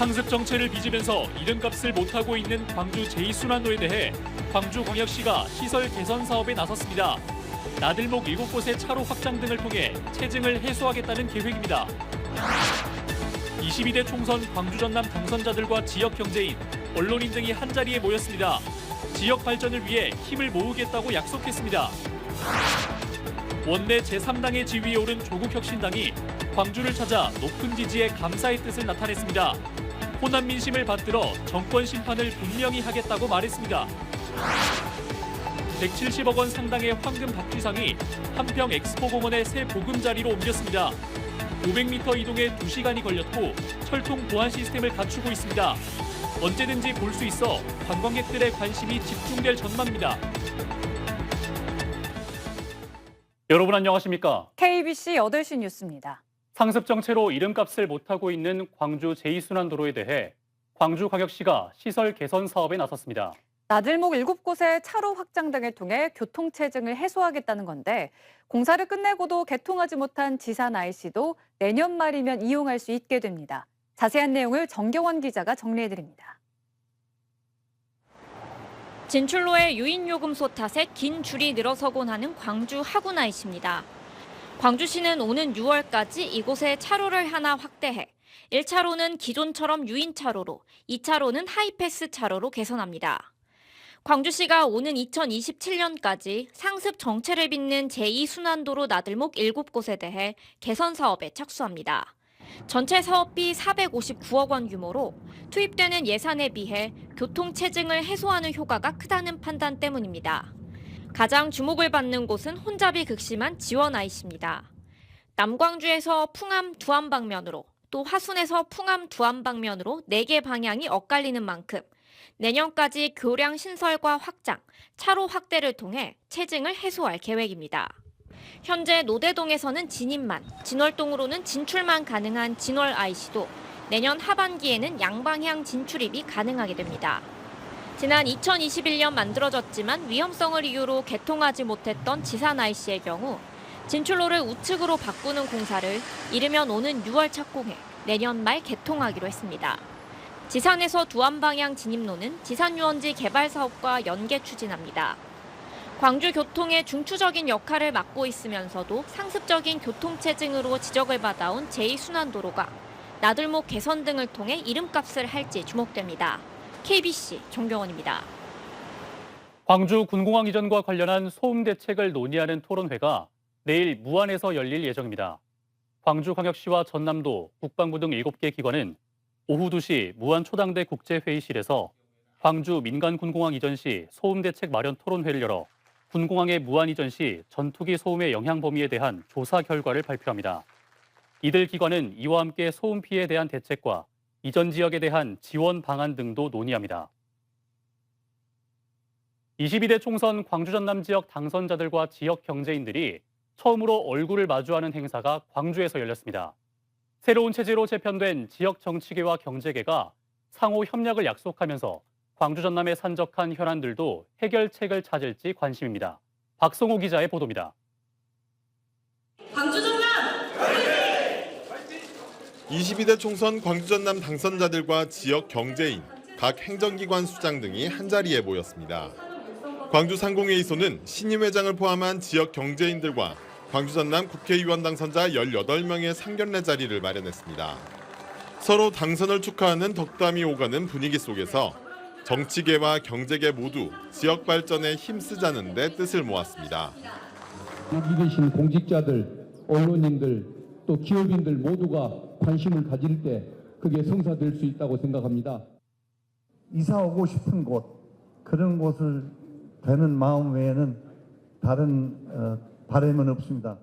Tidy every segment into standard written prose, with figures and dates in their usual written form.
상습 정체를 빚으면서 이름값을 못하고 있는 광주 제2순환로에 대해 광주광역시가 시설 개선 사업에 나섰습니다. 나들목 7곳의 차로 확장 등을 통해 체증을 해소하겠다는 계획입니다. 22대 총선 광주 전남 당선자들과 지역 경제인, 언론인 등이 한자리에 모였습니다. 지역 발전을 위해 힘을 모으겠다고 약속했습니다. 원내 제3당의 지위에 오른 조국혁신당이 광주를 찾아 높은 지지에 감사의 뜻을 나타냈습니다. 호남 민심을 받들어 정권 심판을 분명히 하겠다고 말했습니다. 170억 원 상당의 황금 박쥐상이 한평 엑스포공원의 새 보금자리로 옮겼습니다. 500m 이동에 2시간이 걸렸고 철통 보안 시스템을 갖추고 있습니다. 언제든지 볼 수 있어 관광객들의 관심이 집중될 전망입니다. 여러분 안녕하십니까? KBC 8시 뉴스입니다. 상습 정체로 이름값을 못하고 있는 광주 제2순환도로에 대해 광주광역시가 시설 개선 사업에 나섰습니다. 나들목 7곳의 차로 확장 등을 통해 교통체증을 해소하겠다는 건데 공사를 끝내고도 개통하지 못한 지산 IC도 내년 말이면 이용할 수 있게 됩니다. 자세한 내용을 정경원 기자가 정리해드립니다. 진출로에 유인요금소 탓에 긴 줄이 늘어서곤 하는 광주 하군 IC입니다. 광주시는 오는 6월까지 이곳에 차로를 하나 확대해 1차로는 기존처럼 유인차로로, 2차로는 하이패스 차로로 개선합니다. 광주시가 오는 2027년까지 상습 정체를 빚는 제2순환도로 나들목 7곳에 대해 개선 사업에 착수합니다. 전체 사업비 459억 원 규모로 투입되는 예산에 비해 교통 체증을 해소하는 효과가 크다는 판단 때문입니다. 가장 주목을 받는 곳은 혼잡이 극심한 지원 IC입니다. 남광주에서 풍암 두암 방면으로 또 화순에서 풍암 두암 방면으로 4개 방향이 엇갈리는 만큼 내년까지 교량 신설과 확장, 차로 확대를 통해 체증을 해소할 계획입니다. 현재 노대동에서는 진입만, 진월동으로는 진출만 가능한 진월 IC도 내년 하반기에는 양방향 진출입이 가능하게 됩니다. 지난 2021년 만들어졌지만 위험성을 이유로 개통하지 못했던 지산 IC의 경우 진출로를 우측으로 바꾸는 공사를 이르면 오는 6월 착공해 내년 말 개통하기로 했습니다. 지산에서 두암 방향 진입로는 지산유원지 개발 사업과 연계 추진합니다. 광주 교통의 중추적인 역할을 맡고 있으면서도 상습적인 교통체증으로 지적을 받아온 제2순환도로가 나들목 개선 등을 통해 이름값을 할지 주목됩니다. KBC 정경원입니다. 광주 군공항 이전과 관련한 소음 대책을 논의하는 토론회가 내일 무안에서 열릴 예정입니다. 광주광역시와 전남도, 국방부 등 7개 기관은 오후 2시 무안 초당대 국제회의실에서 광주 민간군공항 이전 시 소음 대책 마련 토론회를 열어 군공항의 무안 이전 시 전투기 소음의 영향 범위에 대한 조사 결과를 발표합니다. 이들 기관은 이와 함께 소음 피해에 대한 대책과 이전 지역에 대한 지원 방안 등도 논의합니다. 22대 총선 광주 전남 지역 당선자들과 지역 경제인들이 처음으로 얼굴을 마주하는 행사가 광주에서 열렸습니다. 새로운 체제로 재편된 지역 정치계와 경제계가 상호 협력을 약속하면서 광주 전남에 산적한 현안들도 해결책을 찾을지 관심입니다. 박성호 기자의 보도입니다. 광주 전남! 22대 총선 광주 전남 당선자들과 지역 경제인, 각 행정기관 수장 등이 한자리에 모였습니다. 광주 상공회의소는 신임 회장을 포함한 지역 경제인들과 광주 전남 국회의원 당선자 18명의 상견례 자리를 마련했습니다. 서로 당선을 축하하는 덕담이 오가는 분위기 속에서 정치계와 경제계 모두 지역 발전에 힘쓰자는 데 뜻을 모았습니다. 여기 계신 공직자들, 언론인들, 또 기업인들 모두가 관심을 가질 때 그게 성사될 수 있다고 생각합니다. 이사 오고 싶은 곳, 그런 곳을 되는 마음 외에는 다른 바람은 없습니다.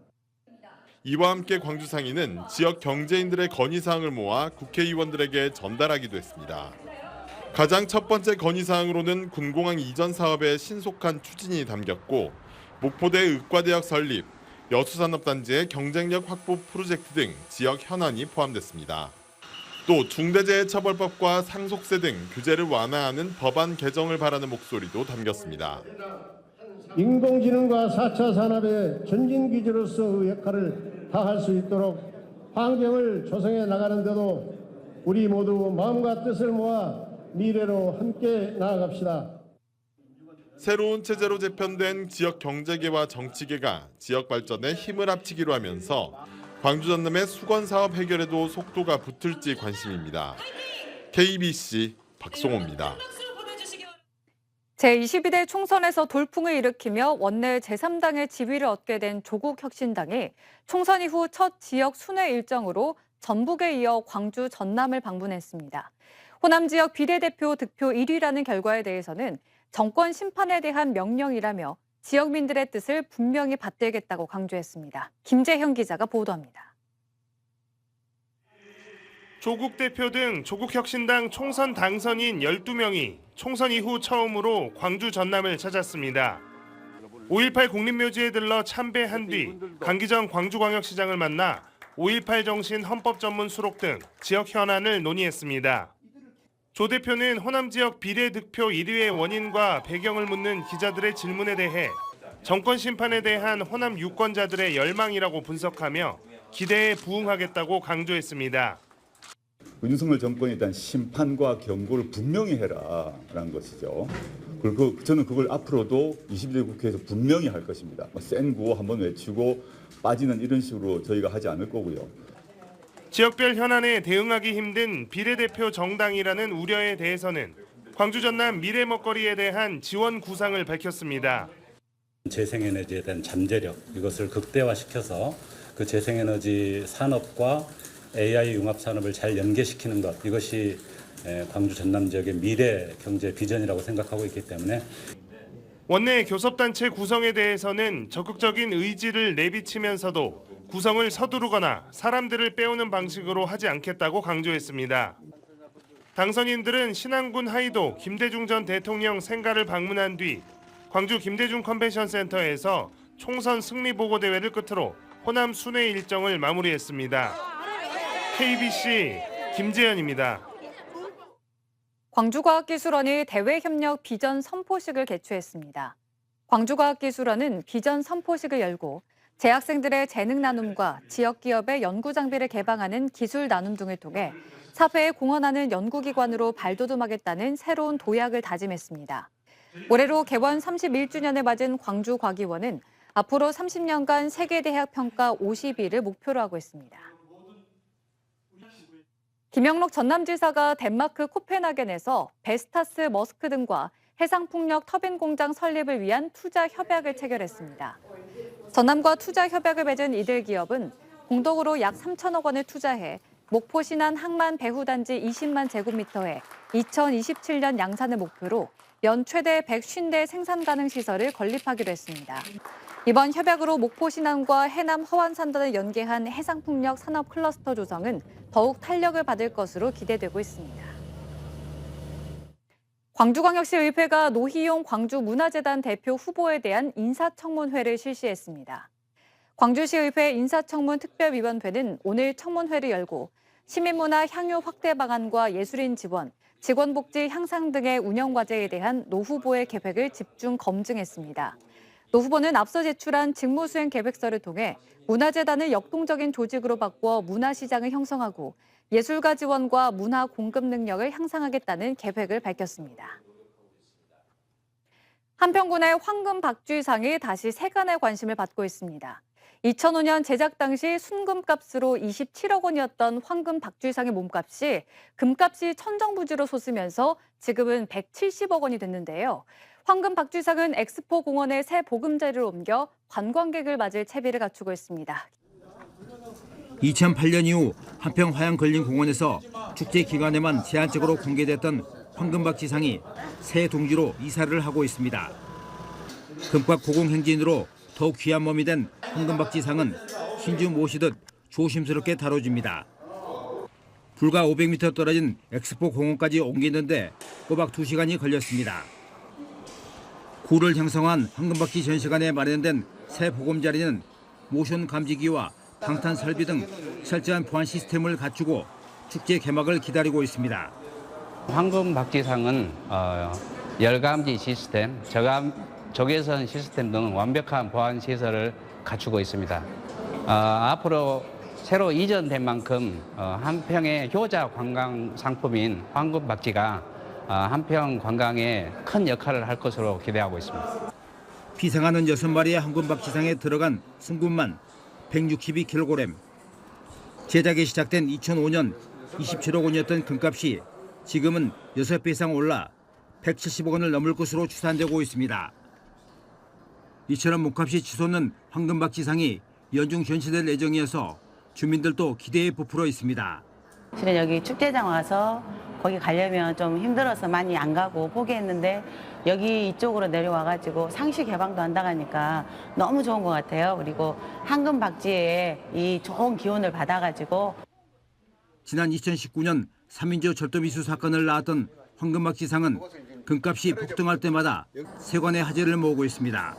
이와 함께 광주상인은 지역 경제인들의 건의사항을 모아 국회의원들에게 전달하기도 했습니다. 가장 첫 번째 건의사항으로는 군공항 이전 사업의 신속한 추진이 담겼고 목포대 의과대학 설립, 여수산업단지의 경쟁력 확보 프로젝트 등 지역 현안이 포함됐습니다. 또 중대재해처벌법과 상속세 등 규제를 완화하는 법안 개정을 바라는 목소리도 담겼습니다. 인공지능과 4차 산업의 전진기지로서의 역할을 다할 수 있도록 환경을 조성해 나가는 데도 우리 모두 마음과 뜻을 모아 미래로 함께 나아갑시다. 새로운 체제로 재편된 지역 경제계와 정치계가 지역 발전에 힘을 합치기로 하면서 광주 전남의 수건 사업 해결에도 속도가 붙을지 관심입니다. KBC 박송호입니다. 제22대 총선에서 돌풍을 일으키며 원내 제3당의 지위를 얻게 된 조국혁신당이 총선 이후 첫 지역 순회 일정으로 전북에 이어 광주 전남을 방문했습니다. 호남 지역 비례대표 득표 1위라는 결과에 대해서는 정권 심판에 대한 명령이라며 지역민들의 뜻을 분명히 받들겠다고 강조했습니다. 김재형 기자가 보도합니다. 조국 대표 등 조국혁신당 총선 당선인 12명이 총선 이후 처음으로 광주 전남을 찾았습니다. 5.18 국립묘지에 들러 참배한 뒤 강기정 광주광역시장을 만나 5.18 정신 헌법 전문 수록 등 지역 현안을 논의했습니다. 조 대표는 호남 지역 비례 득표 1위의 원인과 배경을 묻는 기자들의 질문에 대해 정권 심판에 대한 호남 유권자들의 열망이라고 분석하며 기대에 부응하겠다고 강조했습니다. 윤석열 정권에 대한 심판과 경고를 분명히 해라라는 것이죠. 그리고 저는 그걸 앞으로도 21대 국회에서 분명히 할 것입니다. 센 구호 한번 외치고 빠지는 이런 식으로 저희가 하지 않을 거고요. 지역별 현안에 대응하기 힘든 비례대표 정당이라는 우려에 대해서는 광주 전남 미래 먹거리에 대한 지원 구상을 밝혔습니다. 재생에너지에 대한 잠재력 이것을 극대화시켜서 그 재생에너지 산업과 AI 융합 산업을 잘 연계시키는 것 이것이 광주 전남 지역의 미래 경제 비전이라고 생각하고 있기 때문에 원내 교섭단체 구성에 대해서는 적극적인 의지를 내비치면서도 구성을 서두르거나 사람들을 빼오는 방식으로 하지 않겠다고 강조했습니다. 당선인들은 신안군 하이도 김대중 전 대통령 생가를 방문한 뒤 광주 김대중 컨벤션 센터에서 총선 승리 보고 대회를 끝으로 호남 순회 일정을 마무리했습니다. KBC 김재현입니다. 광주과학기술원이 대외협력 비전 선포식을 개최했습니다. 광주과학기술원은 비전 선포식을 열고 재학생들의 재능 나눔과 지역기업의 연구장비를 개방하는 기술 나눔 등을 통해 사회에 공헌하는 연구기관으로 발돋움하겠다는 새로운 도약을 다짐했습니다. 올해로 개원 31주년을 맞은 광주과기원은 앞으로 30년간 세계대학 평가 50위를 목표로 하고 있습니다. 김영록 전남지사가 덴마크 코펜하겐에서 베스타스 머스크 등과 해상풍력 터빈 공장 설립을 위한 투자 협약을 체결했습니다. 전남과 투자 협약을 맺은 이들 기업은 공동으로 약 3천억 원을 투자해 목포 신안 항만 배후단지 20만 제곱미터에 2027년 양산을 목표로 연 최대 150대 생산 가능 시설을 건립하기로 했습니다. 이번 협약으로 목포 신안과 해남 허완산단을 연계한 해상풍력 산업 클러스터 조성은 더욱 탄력을 받을 것으로 기대되고 있습니다. 광주광역시의회가 노희용 광주문화재단 대표 후보에 대한 인사청문회를 실시했습니다. 광주시의회 인사청문 특별위원회는 오늘 청문회를 열고 시민문화 향유 확대 방안과 예술인 지원, 직원복지 향상 등의 운영 과제에 대한 노 후보의 계획을 집중 검증했습니다. 노 후보는 앞서 제출한 직무수행 계획서를 통해 문화재단을 역동적인 조직으로 바꾸어 문화시장을 형성하고 예술가 지원과 문화 공급 능력을 향상하겠다는 계획을 밝혔습니다. 한평군의 황금 박쥐상이 다시 세간의 관심을 받고 있습니다. 2005년 제작 당시 순금값으로 27억 원이었던 황금 박쥐상의 몸값이 금값이 천정부지로 솟으면서 지금은 170억 원이 됐는데요. 황금 박쥐상은 엑스포 공원의 새 보금자리를 옮겨 관광객을 맞을 채비를 갖추고 있습니다. 2008년 이후 한평 화양걸린공원에서 축제 기간에만 제한적으로 공개됐던 황금박쥐상이 새 둥지로 이사를 하고 있습니다. 금값 고공행진으로 더욱 귀한 몸이 된 황금박쥐상은 신주 모시듯 조심스럽게 다뤄집니다. 불과 500m 떨어진 엑스포 공원까지 옮기는데 꼬박 2시간이 걸렸습니다. 굴을 형성한 황금박쥐 전시관에 마련된 새 보금자리는 모션 감지기와 방탄 설비 등 철저한 보안 시스템을 갖추고 축제 개막을 기다리고 있습니다. 황금박쥐상은 열감지 시스템, 적외선 시스템 등 완벽한 보안 시설을 갖추고 있습니다. 앞으로 새로 이전된 만큼 한평의 효자 관광 상품인 황금박쥐가 한평 관광에 큰 역할을 할 것으로 기대하고 있습니다. 피상하는 6마리의 황금박쥐상에 들어간 순금만 162kg. 제작이 시작된 2005년 27억 원이었던 금값이 지금은 6배 이상 올라 170억 원을 넘을 것으로 추산되고 있습니다. 이처럼 몸값이 치솟는 황금박쥐상이 연중 현시될 예정이어서 주민들도 기대에 부풀어 있습니다. 실은 여기 축제장 와서 거기 가려면 좀 힘들어서 많이 안 가고 포기했는데 여기 이쪽으로 내려와가지고 상시 개방도 한다고 하니까 너무 좋은 것 같아요. 그리고 황금박쥐의 이 좋은 기운을 받아가지고 지난 2019년 3인조 절도미수 사건을 낳았던 황금박쥐상은 금값이 폭등할 때마다 세관의 화제를 모으고 있습니다.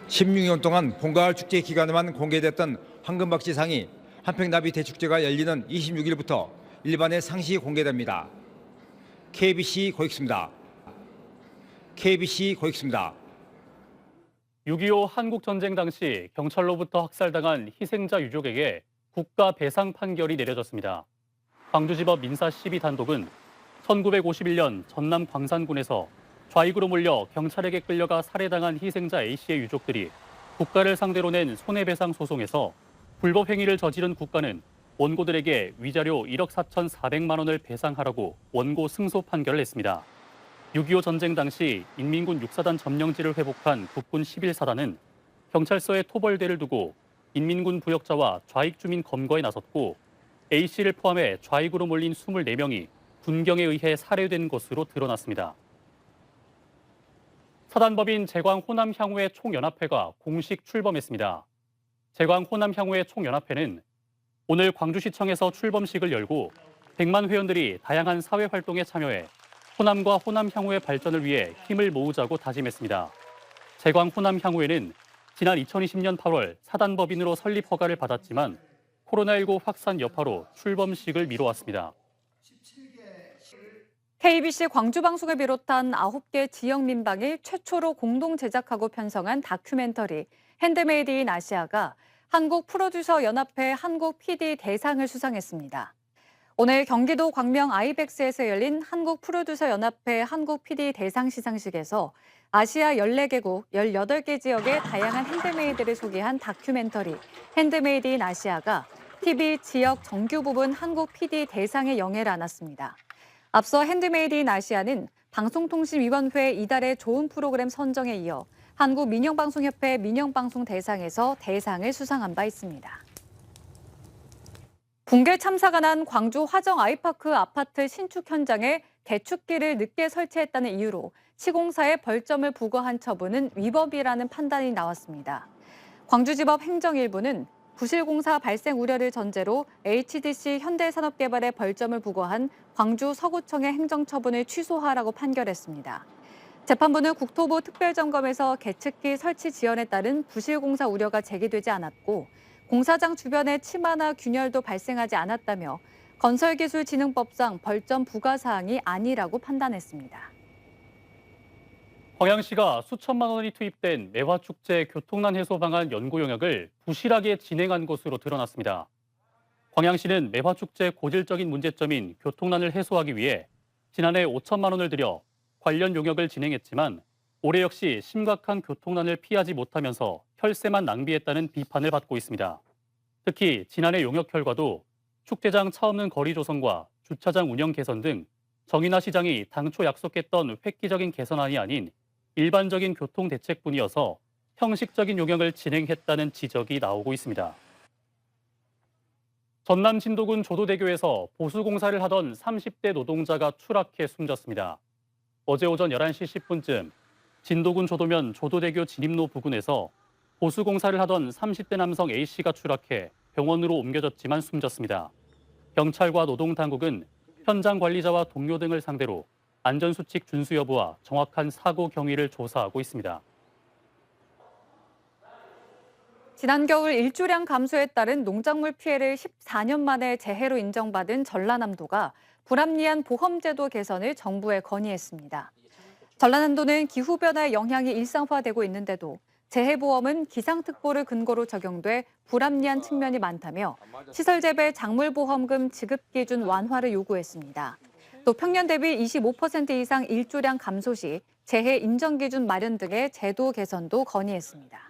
16년 동안 봄가을 축제 기간에만 공개됐던 황금박쥐상이 한평나비 대축제가 열리는 26일부터 일반에 상시 공개됩니다. KBC 고익수입니다. KBC 고익수입니다. 6.25 한국전쟁 당시 경찰로부터 학살당한 희생자 유족에게 국가 배상 판결이 내려졌습니다. 광주지법 민사 12 단독은 1951년 전남 광산군에서 좌익으로 몰려 경찰에게 끌려가 살해당한 희생자 A씨의 유족들이 국가를 상대로 낸 손해배상 소송에서 불법 행위를 저지른 국가는 원고들에게 위자료 1억 4,400만 원을 배상하라고 원고 승소 판결을 냈습니다. 6.25 전쟁 당시 인민군 육사단 점령지를 회복한 국군 11사단은 경찰서에 토벌대를 두고 인민군 부역자와 좌익 주민 검거에 나섰고 A씨를 포함해 좌익으로 몰린 24명이 군경에 의해 살해된 것으로 드러났습니다. 사단법인 제광 호남향후회 총연합회가 공식 출범했습니다. 제광 호남향후회 총연합회는 오늘 광주시청에서 출범식을 열고 100만 회원들이 다양한 사회활동에 참여해 호남과 호남향후의 발전을 위해 힘을 모으자고 다짐했습니다. 제광 호남향후회는 지난 2020년 8월 사단법인으로 설립 허가를 받았지만 코로나19 확산 여파로 출범식을 미뤄왔습니다. KBC 광주방송을 비롯한 9개 지역 민방이 최초로 공동 제작하고 편성한 다큐멘터리 핸드메이드 인 아시아가 한국 프로듀서 연합회 한국 PD 대상을 수상했습니다. 오늘 경기도 광명 아이벡스에서 열린 한국 프로듀서 연합회 한국 PD 대상 시상식에서 아시아 14개국 18개 지역의 다양한 핸드메이드를 소개한 다큐멘터리 핸드메이드 인 아시아가 TV 지역 정규 부분 한국 PD 대상의 영예를 안았습니다. 앞서 핸드메이드 인 아시아는 방송통신위원회 이달의 좋은 프로그램 선정에 이어 한국민영방송협회 민영방송 대상에서 대상을 수상한 바 있습니다. 붕괴 참사가 난 광주 화정 아이파크 아파트 신축 현장에 개축기를 늦게 설치했다는 이유로 시공사에 벌점을 부과한 처분은 위법이라는 판단이 나왔습니다. 광주지법 행정일부는 부실공사 발생 우려를 전제로 HDC 현대산업개발에 벌점을 부과한 광주 서구청의 행정처분을 취소하라고 판결했습니다. 재판부는 국토부 특별점검에서 개측기 설치 지연에 따른 부실공사 우려가 제기되지 않았고 공사장 주변에 침하나 균열도 발생하지 않았다며 건설기술진흥법상 벌점 부과 사항이 아니라고 판단했습니다. 광양시가 수천만 원이 투입된 매화축제 교통난 해소 방안 연구 용역을 부실하게 진행한 것으로 드러났습니다. 광양시는 매화축제 고질적인 문제점인 교통난을 해소하기 위해 지난해 5천만 원을 들여 관련 용역을 진행했지만 올해 역시 심각한 교통난을 피하지 못하면서 혈세만 낭비했다는 비판을 받고 있습니다. 특히 지난해 용역 결과도 축제장 차 없는 거리 조성과 주차장 운영 개선 등 정인하 시장이 당초 약속했던 획기적인 개선안이 아닌 일반적인 교통 대책뿐이어서 형식적인 용역을 진행했다는 지적이 나오고 있습니다. 전남 진도군 조도대교에서 보수공사를 하던 30대 노동자가 추락해 숨졌습니다. 어제 오전 11시 10분쯤 진도군 조도면 조도대교 진입로 부근에서 보수공사를 하던 30대 남성 A씨가 추락해 병원으로 옮겨졌지만 숨졌습니다. 경찰과 노동당국은 현장 관리자와 동료 등을 상대로 안전수칙 준수 여부와 정확한 사고 경위를 조사하고 있습니다. 지난 겨울 일조량 감소에 따른 농작물 피해를 14년 만에 재해로 인정받은 전라남도가 불합리한 보험제도 개선을 정부에 건의했습니다. 전라남도는 기후변화의 영향이 일상화되고 있는데도 재해보험은 기상특보를 근거로 적용돼 불합리한 측면이 많다며 시설재배 작물보험금 지급 기준 완화를 요구했습니다. 또 평년 대비 25% 이상 일조량 감소 시 재해 인정기준 마련 등의 제도 개선도 건의했습니다.